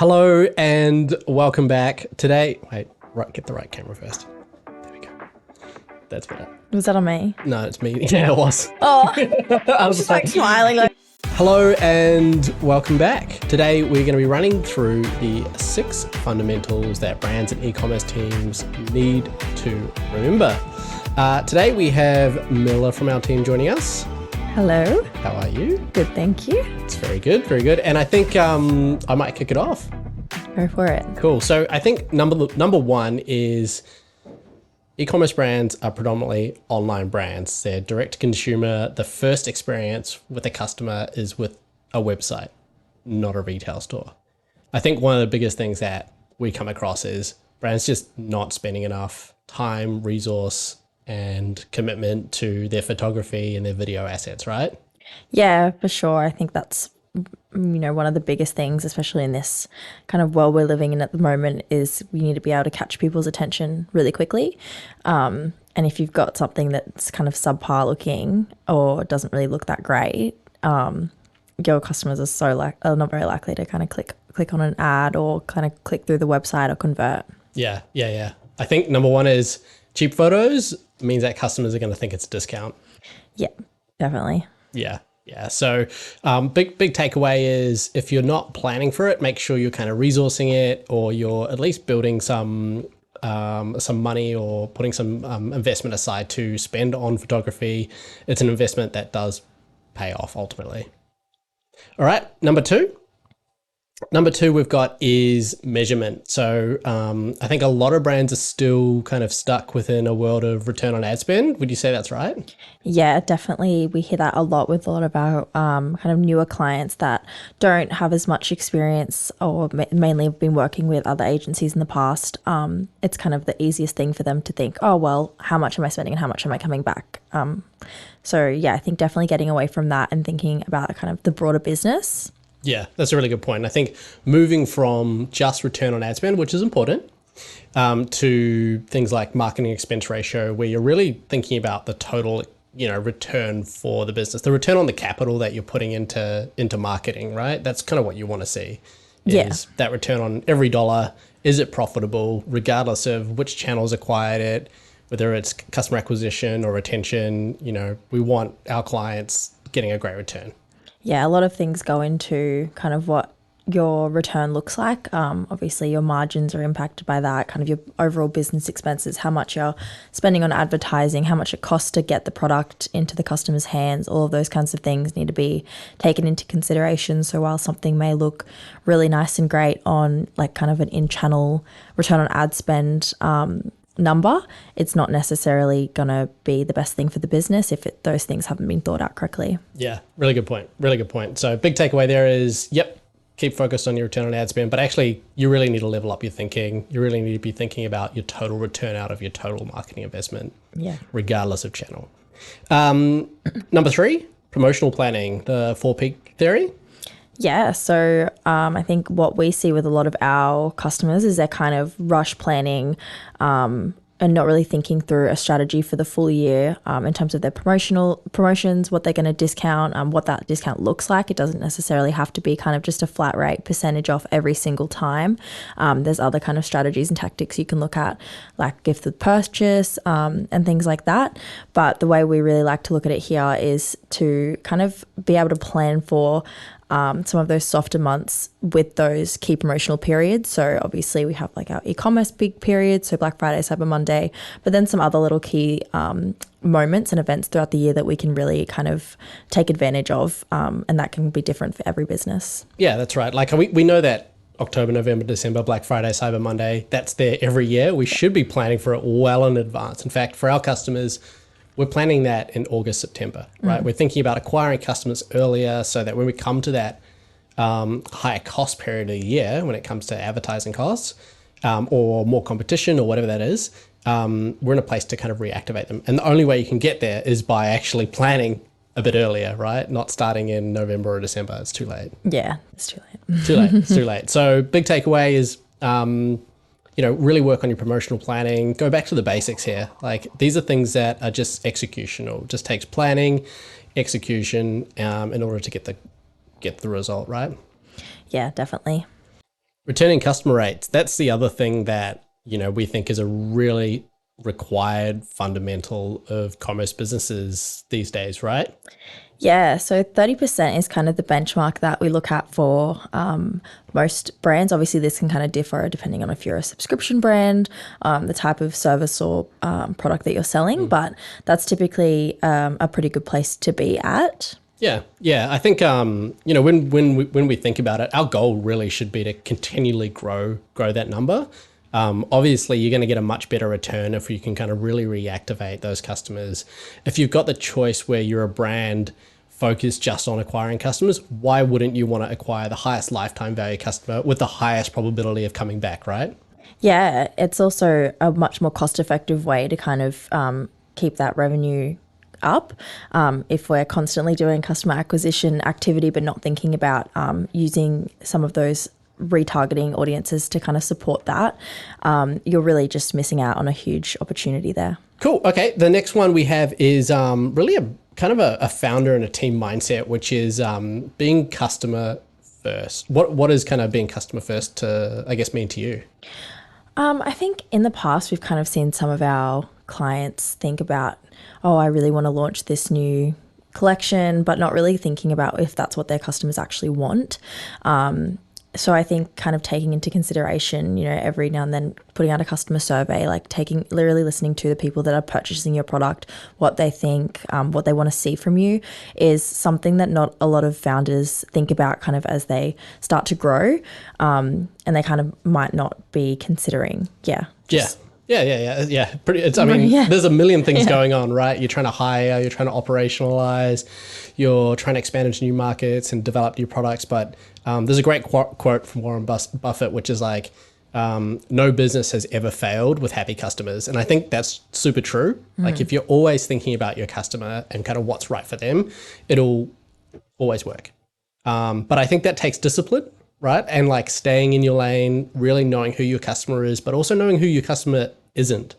Hello and welcome back. Today, get the right camera first. There we go. That's better. Was that on me? No, it's me. Yeah, it was. Oh, I was just like smiling. Like, hello and welcome back. Today we're going to be running through the 6 fundamentals that brands and e-commerce teams need to remember. Today we have Miller from our team joining us. hello. How are you? Good, thank you. It's very good, very good. And I think I might kick it off. Go for it. Cool. So I think number one is e-commerce brands are predominantly online brands. They're direct to consumer. The first experience with a customer is with a website, not a retail store. I think one of the biggest things that we come across is brands just not spending enough time, resource, and commitment to their photography and their video assets, right? Yeah, for sure. I think that's, one of the biggest things, especially in this kind of world we're living in at the moment, is we need to be able to catch people's attention really quickly. And if you've got something that's kind of subpar looking or doesn't really look that great, your customers are not very likely to kind of click on an ad or kind of click through the website or convert. Yeah. I think number one is cheap photos means that customers are going to think it's a discount. Yeah, definitely. Yeah. So big takeaway is if you're not planning for it, make sure you're kind of resourcing it, or you're at least building some money or putting some investment aside to spend on photography. It's an investment that does pay off ultimately. All right, number two we've got is measurement. So I think a lot of brands are still kind of stuck within a world of return on ad spend. Would you say that's right? Yeah, definitely. We hear that a lot with a lot of our kind of newer clients that don't have as much experience or mainly have been working with other agencies in the past. It's kind of the easiest thing for them to think, oh, well, how much am I spending and how much am I coming back? So yeah, I think definitely getting away from that and thinking about kind of the broader business. Yeah, that's a really good point. I think moving from just return on ad spend, which is important, to things like marketing expense ratio, where you're really thinking about the total, return for the business, the return on the capital that you're putting into marketing, right? That's kind of what you want to see. Is that return on every dollar, is it profitable, regardless of which channels acquired it, whether it's customer acquisition or retention. We want our clients getting a great return. Yeah, a lot of things go into kind of what your return looks like. Obviously, your margins are impacted by that, kind of your overall business expenses, how much you're spending on advertising, how much it costs to get the product into the customer's hands. All of those kinds of things need to be taken into consideration. So while something may look really nice and great on like kind of an in-channel return on ad spend number, it's not necessarily going to be the best thing for the business if those things haven't been thought out correctly. Yeah, really good point. So big takeaway there is, keep focused on your return on ad spend, but actually you really need to level up your thinking. You really need to be thinking about your total return out of your total marketing investment, regardless of channel. Number 3, promotional planning, the 4-peak theory. Yeah, so I think what we see with a lot of our customers is they're kind of rush planning and not really thinking through a strategy for the full year in terms of their promotions, what they're going to discount, what that discount looks like. It doesn't necessarily have to be kind of just a flat rate percentage off every single time. There's other kind of strategies and tactics you can look at, like gift with purchase and things like that. But the way we really like to look at it here is to kind of be able to plan for some of those softer months with those key promotional periods. So obviously we have like our e-commerce big periods, so Black Friday, Cyber Monday, but then some other little key moments and events throughout the year that we can really kind of take advantage of, and that can be different for every business. Yeah, that's right. Like we know that October, November, December, Black Friday, Cyber Monday, that's there every year. We should be planning for it well in advance. In fact, for our customers, we're planning that in August, September, right? We're thinking about acquiring customers earlier so that when we come to that higher cost period of the year, when it comes to advertising costs or more competition or whatever that is, we're in a place to kind of reactivate them. And the only way you can get there is by actually planning a bit earlier, right? Not starting in November or December. It's too late. Yeah, it's too late. It's too late. So big takeaway is really work on your promotional planning. Go back to the basics here. Like these are things that are just executional. Just takes planning, execution in order to get the result, right? Yeah, definitely. Returning customer rates. That's the other thing that, we think is a really required fundamental of commerce businesses these days, right? Yeah, so 30% is kind of the benchmark that we look at for most brands. Obviously, this can kind of differ depending on if you're a subscription brand, the type of service or product that you're selling, but that's typically a pretty good place to be at. Yeah. I think when we think about it, our goal really should be to continually grow that number. Obviously, you're going to get a much better return if you can kind of really reactivate those customers. If you've got the choice where you're a brand focused just on acquiring customers, why wouldn't you want to acquire the highest lifetime value customer with the highest probability of coming back, right? Yeah, it's also a much more cost-effective way to kind of keep that revenue up. If we're constantly doing customer acquisition activity but not thinking about using some of those retargeting audiences to kind of support that, you're really just missing out on a huge opportunity there. Cool. Okay. The next one we have is really a kind of a founder and a team mindset, which is being customer first. What is kind of being customer first to, I guess, mean to you? I think in the past, we've kind of seen some of our clients think about, oh, I really want to launch this new collection, but not really thinking about if that's what their customers actually want. So I think kind of taking into consideration, every now and then putting out a customer survey, like literally listening to the people that are purchasing your product, what they think, what they want to see from you, is something that not a lot of founders think about kind of as they start to grow, and they kind of might not be considering. Yeah. There's a million things going on, right? You're trying to hire, you're trying to operationalize, you're trying to expand into new markets and develop new products. But there's a great quote from Warren Buffett, which is like, no business has ever failed with happy customers. And I think that's super true. Like if you're always thinking about your customer and kind of what's right for them, it'll always work. But I think that takes discipline, right? And like staying in your lane, really knowing who your customer is, but also knowing who your customer isn't.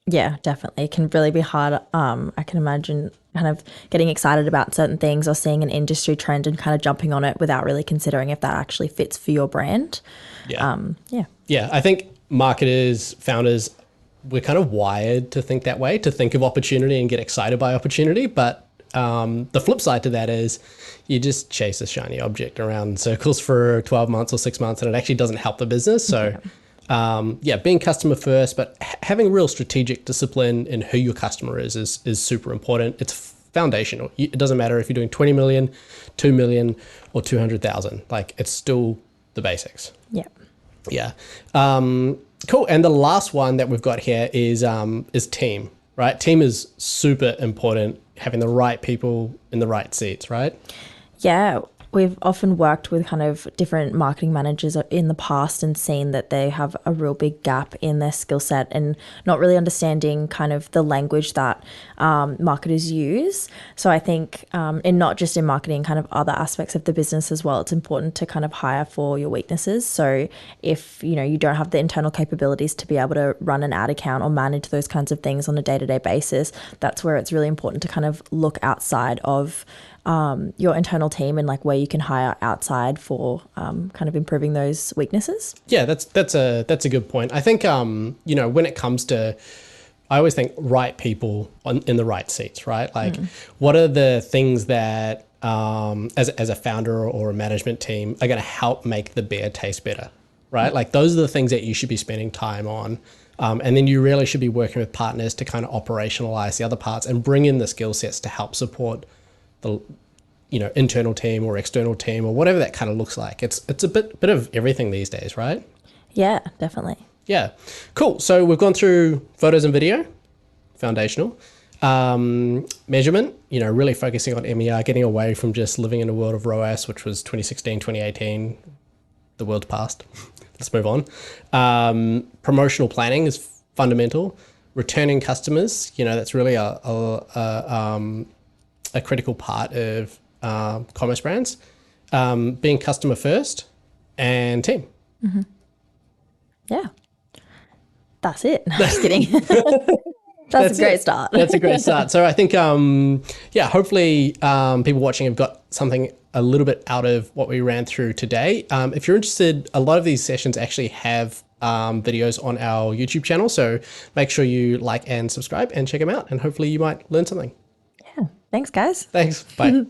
Yeah, definitely. It can really be hard. I can imagine kind of getting excited about certain things or seeing an industry trend and kind of jumping on it without really considering if that actually fits for your brand. Yeah, I think marketers, founders, we're kind of wired to think that way, to think of opportunity and get excited by opportunity. But the flip side to that is you just chase a shiny object around in circles for 12 months or 6 months and it actually doesn't help the business. So being customer first, but having real strategic discipline in who your customer is super important. It's foundational. It doesn't matter if you're doing 20 million, 2 million or 200,000, like it's still the basics. Yeah. Cool. And the last one that we've got here is team, right? Team is super important, having the right people in the right seats, right? Yeah. We've often worked with kind of different marketing managers in the past and seen that they have a real big gap in their skill set and not really understanding kind of the language that marketers use. So I think and not just in marketing, kind of other aspects of the business as well, it's important to kind of hire for your weaknesses. So if you don't have the internal capabilities to be able to run an ad account or manage those kinds of things on a day-to-day basis, that's where it's really important to kind of look outside of your internal team and like where you can hire outside for kind of improving those weaknesses. Yeah, that's a good point. I think when it comes to, I always think right people in the right seats, right? Like what are the things that as a founder or a management team are going to help make the beer taste better, right? Like those are the things that you should be spending time on. And then you really should be working with partners to kind of operationalize the other parts and bring in the skill sets to help support the internal team or external team or whatever that kind of looks like. It's a bit of everything these days, right? Yeah, definitely. Yeah, cool. So we've gone through photos and video, foundational. Measurement, really focusing on MER, getting away from just living in a world of ROAS, which was 2016, 2018, the world's past. Let's move on. Promotional planning is fundamental. Returning customers, that's really a critical part of commerce brands, being customer first and team. Yeah, that's it. No, just kidding. That's a great start. That's a great start. So I think, hopefully people watching have got something a little bit out of what we ran through today. If you're interested, a lot of these sessions actually have videos on our YouTube channel. So make sure you like and subscribe and check them out. And hopefully you might learn something. Yeah. Thanks, guys. Thanks. Bye.